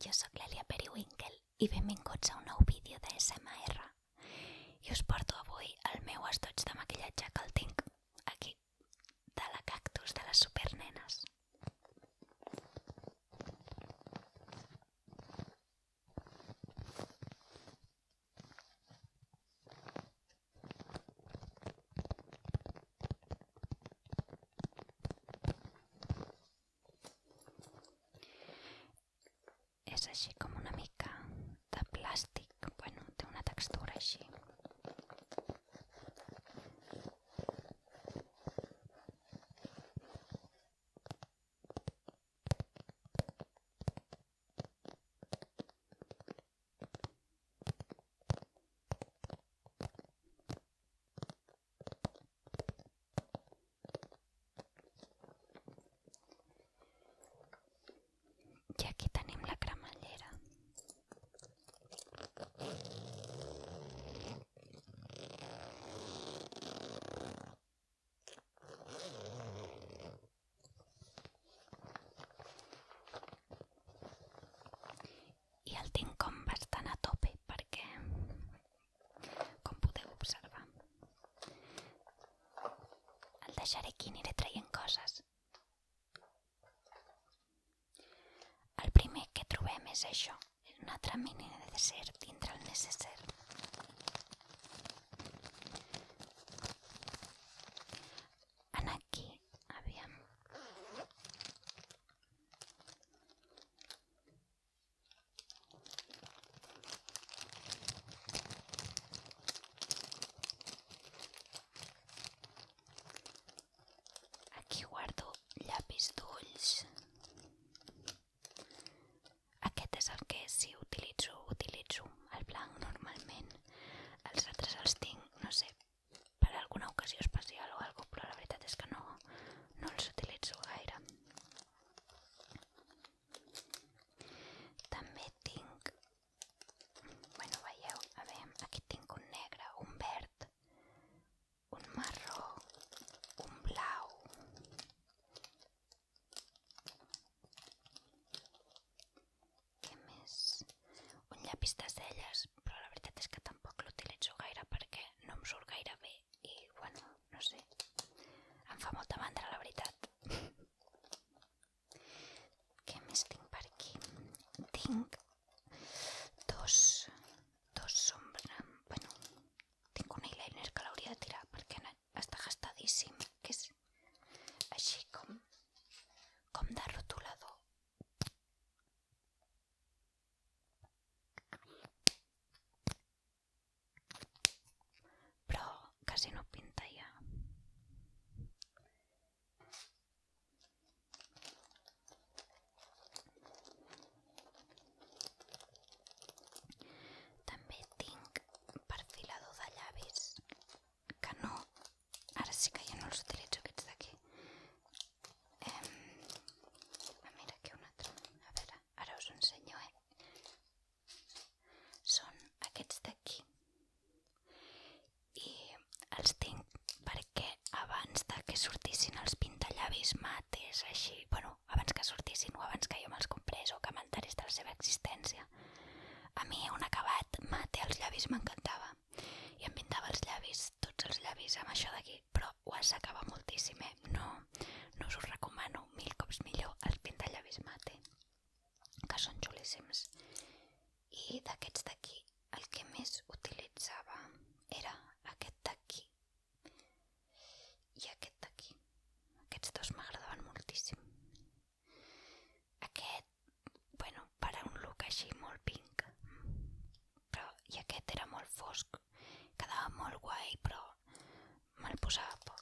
Jo sóc l'Èlia Periwinkle i benvinguts a un nou vídeo d'ASMR. I us porto avui el meu estoig de maquillatge que el tinc aquí, de la Cactus de les supernenes. És així com una mica de plàstic, bueno, té una textura així. I aquí tenim la cremallera. I el tinc com bastant a tope perquè, com podeu observar, el deixaré aquí i aniré traient coses. El primer que trobem és això, un altre mini necessaire dintre el necessaire. En aquí, aviam. Aquí guardo llapis d'ulls. Aquest és el que si utilitzo el blanc normalment. Els altres els tinc, no sé, per alguna ocasió especial o alguna cosa, però la veritat és que no els utilitzo gaire. També tinc, bueno, veieu, a veure, aquí tinc un negre, un verd, un marró, un blau, què més? Un llapis de celles, però la veritat és que tampoc l'utilitzo gaire perquè no em surt gaire bé i, bueno, no sé, em fa molta mandra, la veritat. Què més tinc per aquí? Tinc dos sombres, bueno, tinc un eyeliner que l'hauria de tirar perquè està gastadíssim, que és així com de rotulador. Però quasi no pinta ja. També tinc perfilador de llavis, que no, ara sí que ja no els utilitzo aquests d'aquí. Mira aquí un altre, a veure, ara us ho ensenyo, Són aquests d'aquí. I els tinc perquè abans de que sortissin els pintallavis mates, així, bueno, abans que sortissin o abans que jo me'ls comprés o que m'enterés de la seva existència, a mi un acabat mate als llavis m'encantava i em pintava els llavis, tots els llavis amb això d'aquí, però ho assecava moltíssim, no us ho recomano, 1000 cops millor els pintallavis mate, que són xulíssims. I d'aquests d'aquí, el que més utilitzava era aquest d'aquí i aquest d'aquí. Aquests dos m'agradaven moltíssim. Aquest, bueno, per a un look així molt pink, però i aquest era molt fosc, quedava molt guai, però me'l posava poc.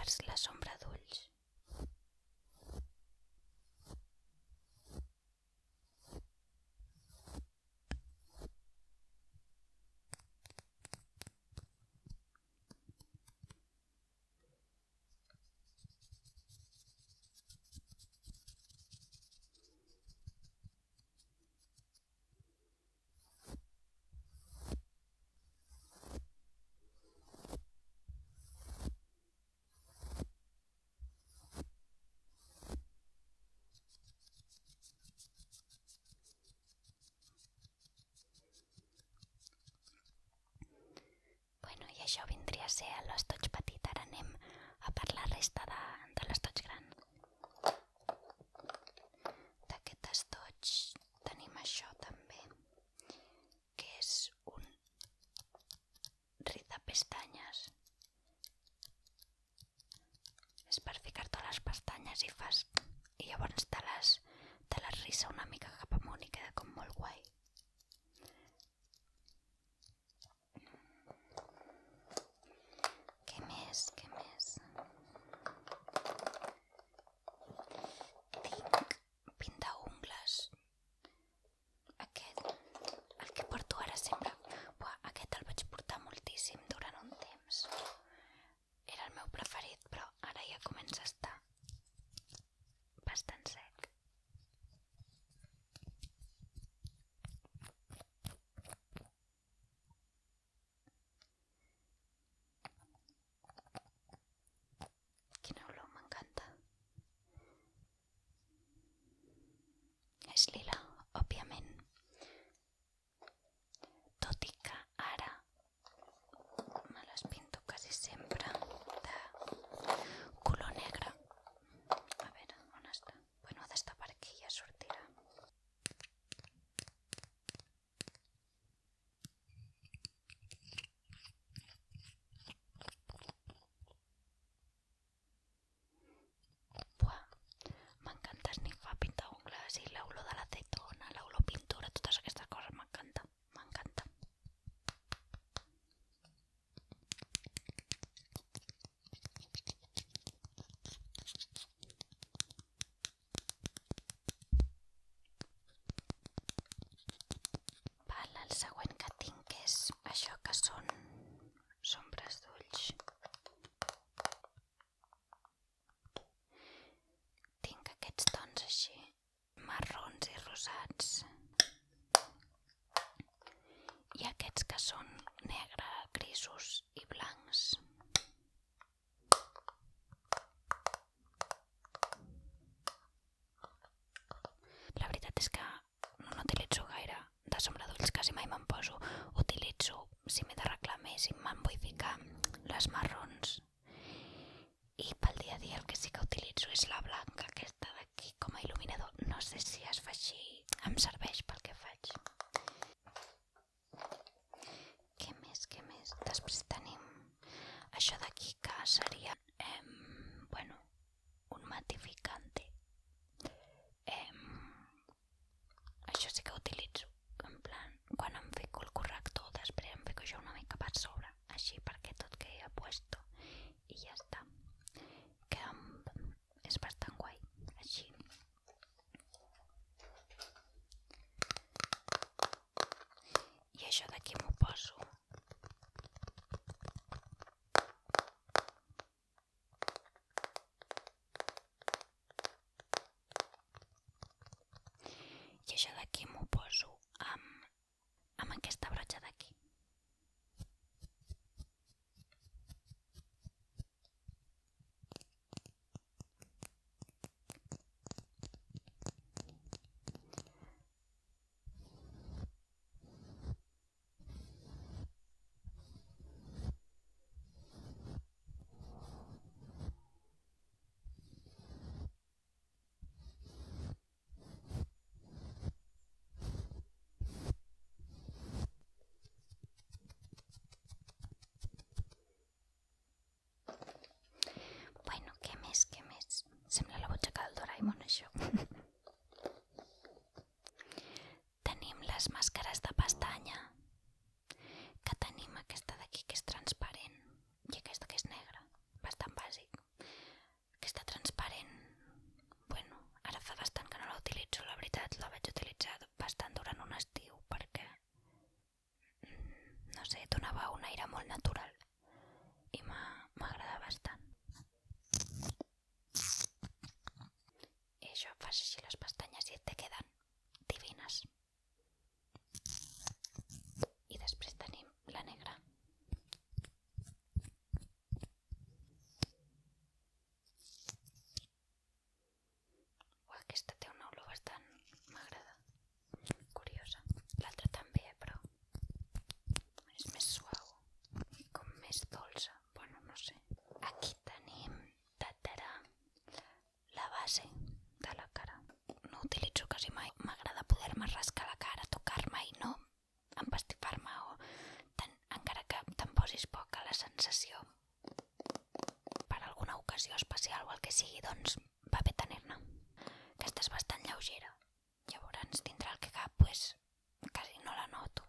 fas la sombra d'ulls. I això vindria a ser l'estoig petit. Ara anem a per la resta de l'estoig gran. D'aquest estoig tenim això també, que és un rit de pestanyes. És per ficar-te a les pestanyes i llavors te les rissa una mica cap amunt i queda com molt guai. Què més? Tinc pintaungles. El que porto ara sempre. Aquest el vaig portar moltíssim durant un temps. Era el meu preferit, però ara ja comença a estar bastant sec. Quina olor, m'encanta. És lila, òbviament. Tot i que ara me les pinto quasi sempre de color negre. A veure, on està? Bueno, ha d'estar per aquí, ja sortirà. M'encanta esnifar pintaungles i l'olor de l'acetona, l'olor pintura, totes aquestes coses m'encanta. El següent que tinc és això que són sombres d'ulls. Tinc aquests tons així, marrons i rosats. I aquests que són negre, grisos i blancs. La veritat és que no utilitzo gaire de sombra d'ulls, quasi mai me'n poso. Utilitzo, si m'he d'arreglar més i me'n vull ficar, les marrons. I pel dia a dia el que sí que utilitzo és la blanca, aquesta d'aquí, com a il·luminador. No sé si es fa així, em serveix pel que faig. Què més? Després tenim això d'aquí, que seria un matificante. Això sí que ho utilitzo, en plan, quan em fico el corrector, després em fico jo una mica per sobre, així perquè tot quedi puesto i ja està. Que és bastant guai, així. I això d'aquí m'ho poso. ocasió especial o el que sigui, doncs va bé tenir-ne. Aquesta és bastant lleugera, llavors dintre el que cap pues, quasi no la noto.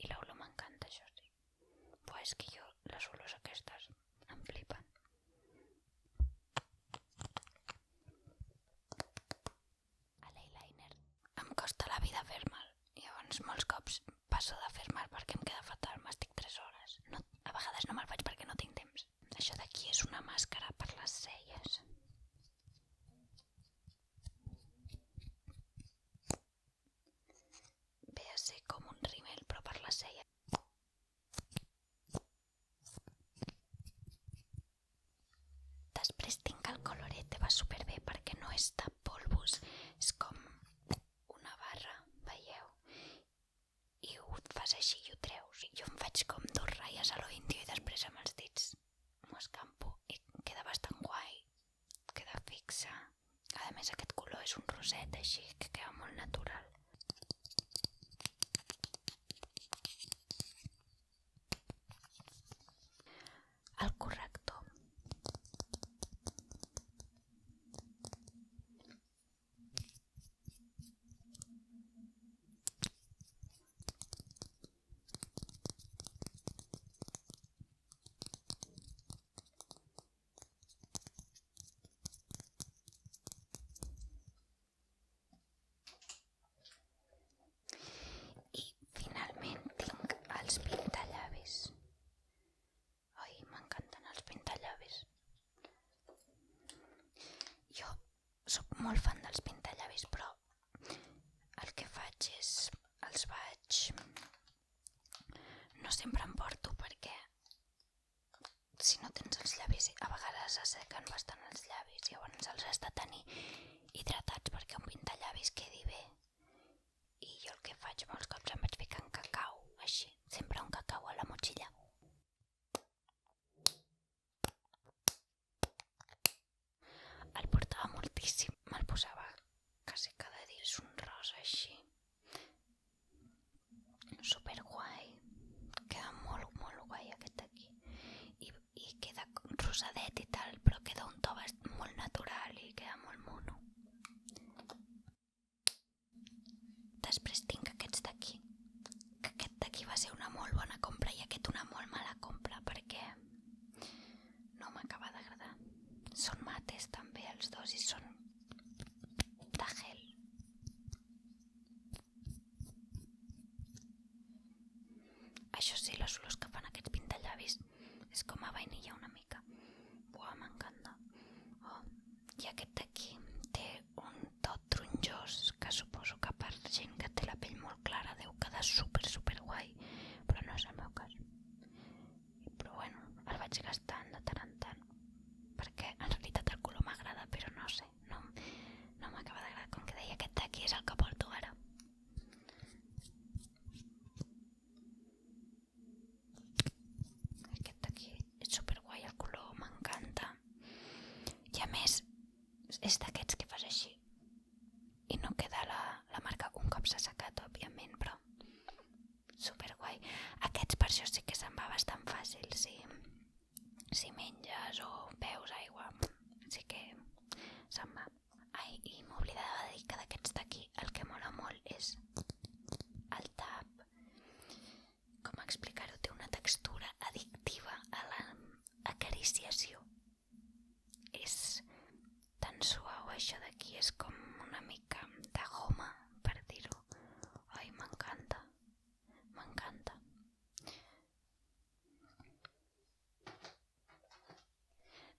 I l'olor m'encanta, això sí. Però és que jo les olors aquestes em flipen. A l'eyeliner em costa la vida fer-me'l. Llavors molts cops passo de fer-me'l perquè em queda fatal, m'estic 3 hores. No, a vegades no me'l faig perquè no tinc temps. Això d'aquí és una màscara per les celles. Ve a ser com un rímel però per les celles. Després tinc el Colorete, va superbé perquè no és de polvos, és com una barra, veieu? I ho fas així i ho treus. Jo em faig com 2 ratlles a lo índio i després amb els dits m'ho escampo i queda bastant guai, queda fixa. A més aquest color és un roset així que queda molt natural. El corrector. I finalment tinc els pintallavis. Ai, m'encanten els pintallavis. Jo soc molt fan dels pintallavis, però el que faig és els vaig... No sempre em porto perquè si no tens els llavis a vegades assequen bastant els llavis, llavors els has de tenir hidratats perquè un pintallavis quedi bé. I jo el que faig molts cops em vaig ficant cacau, així, sempre un cacau a la motxilla. El portava moltíssim, me'l posava quasi cada dia, és un rosa així. Superguai, queda molt guai aquest d'aquí. I queda rosadet i tal, però queda un to molt natural i queda molt mono. Després tinc aquests d'aquí, que aquest d'aquí va ser una molt bona compra i aquest una molt mala compra perquè no m'acaba d'agradar. Són mates també els dos i són de gel. Això sí, les olors que fan aquests pintallavis és com a vainilla una mica. Buah, m'encanta. Oh, i aquest d'aquí té un to taronjós que suposo que per gent que té la pell molt clara deu quedar super guai, però no és el meu cas. Però bueno, el vaig gastant de tant en tant perquè en realitat el color m'agrada, però no sé, no m'acaba d'agradar. Com que deia, aquest d'aquí és el que porto ara. Aquest d'aquí és superguai, el color m'encanta i a més és d'aquests que fas així i no queda la marca un cop s'ha secat, òbviament, però superguai. Aquests per això sí que se'n va bastant fàcil, si menges o beus aigua, sí que se'n va. Ai, i m'oblidava de dir que d'aquests d'aquí el que mola molt és el tap. Com explicar-ho? Té una textura addictiva a l'acariciació. És tan suau, això d'aquí és com una mica de goma, per dir-ho. Ai, m'encanta, m'encanta.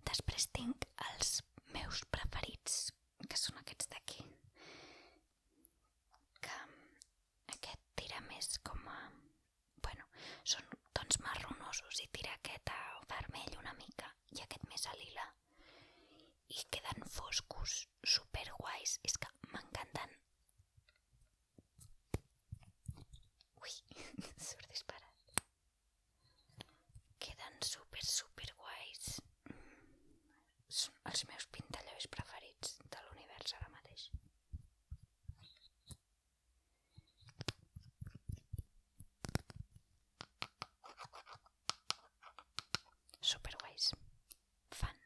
Després tinc els meus preferits, que són aquests d'aquí, que superguais. Fan.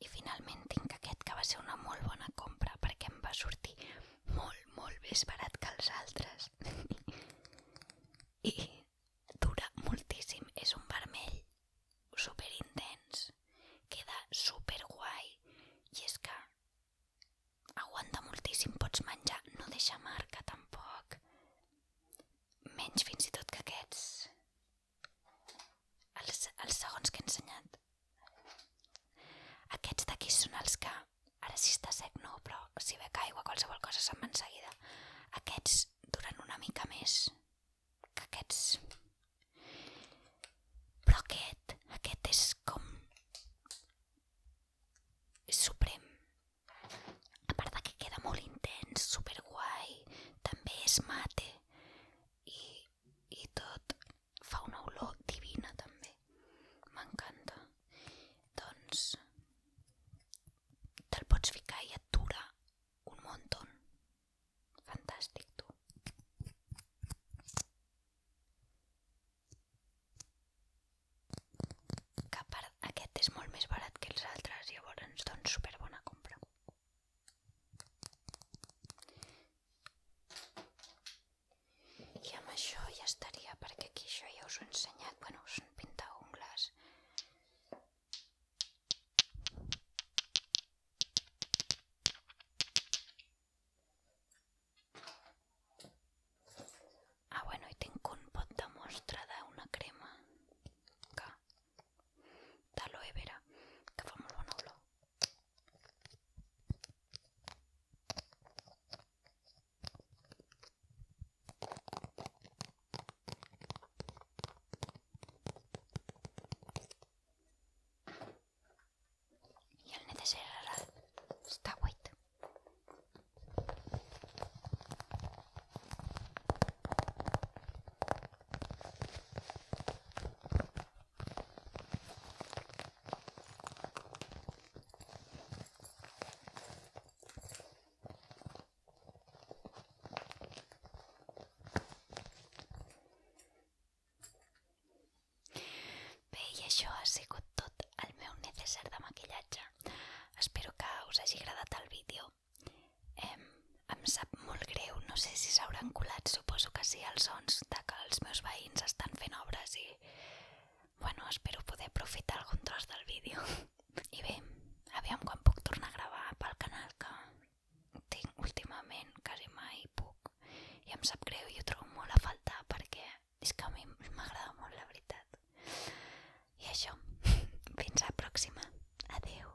I finalment tinc aquest que va ser una molt bona compra perquè em va sortir molt més barat que els altres. I dura moltíssim, és un vermell superintens, queda superguai i és que aguanta moltíssim, pots menjar, no deixa marca tampoc, menys fins i tot que aquests, els segons que he ensenyat. Aquests d'aquí són els que, ara si està sec no, però si bec aigua qualsevol cosa se'n va enseguida. Aquests duren una mica més que aquests, però aquest és com suprem. A part de que queda molt intens, superguai, també és mate i tot fa una olor divina també, m'encanta. Doncs te'l pots ficar i et dura un muntó. Fantàstic, tu. Que a part aquest és molt més barat que els altres, llavors doncs superbona compra. I amb això ja estaria, perquè aquí això ja us ho he ensenyat, bueno, són pintaungles. Bueno, i tinc un pot de mostra d'una crema d'aloe vera que fa molt bona olor. I el neteser ara està buit. Això ha sigut tot el meu necessar de maquillatge. Espero que us hagi agradat el vídeo. Em sap molt greu, no sé si s'hauran colat, suposo que sí, els sons de que els meus veïns estan fent obres i... Bueno, espero poder aprofitar algun tros del vídeo. I bé, aviam quan puc tornar a gravar pel canal, que tinc últimament, quasi mai puc. I em sap greu i ho trobo molt a faltar perquè és que a mi m'agrada molt, la veritat. I això, fins a la pròxima. Adeu.